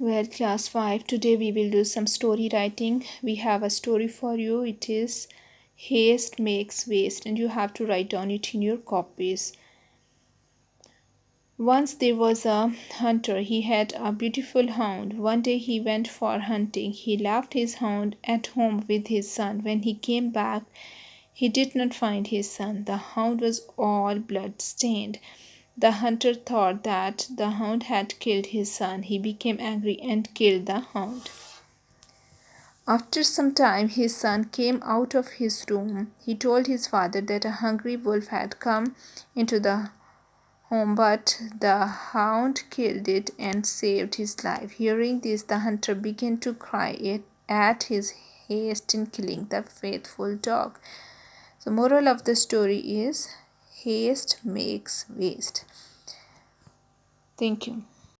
Well, class 5, today we will do some story writing. We have a story for you. It is Haste Makes Waste, and you have to write down it in your copies. Once there was a hunter. He had a beautiful hound. One day he went for hunting. He left his hound at home with his son. When he came back, he did not find his son. The hound was all blood stained. The hunter thought that the hound had killed his son. He became angry and killed the hound. After some time, his son came out of his room. He told his father that a hungry wolf had come into the home, but the hound killed it and saved his life. Hearing this, the hunter began to cry at his haste in killing the faithful dog. The moral of the story is haste makes waste. Thank you.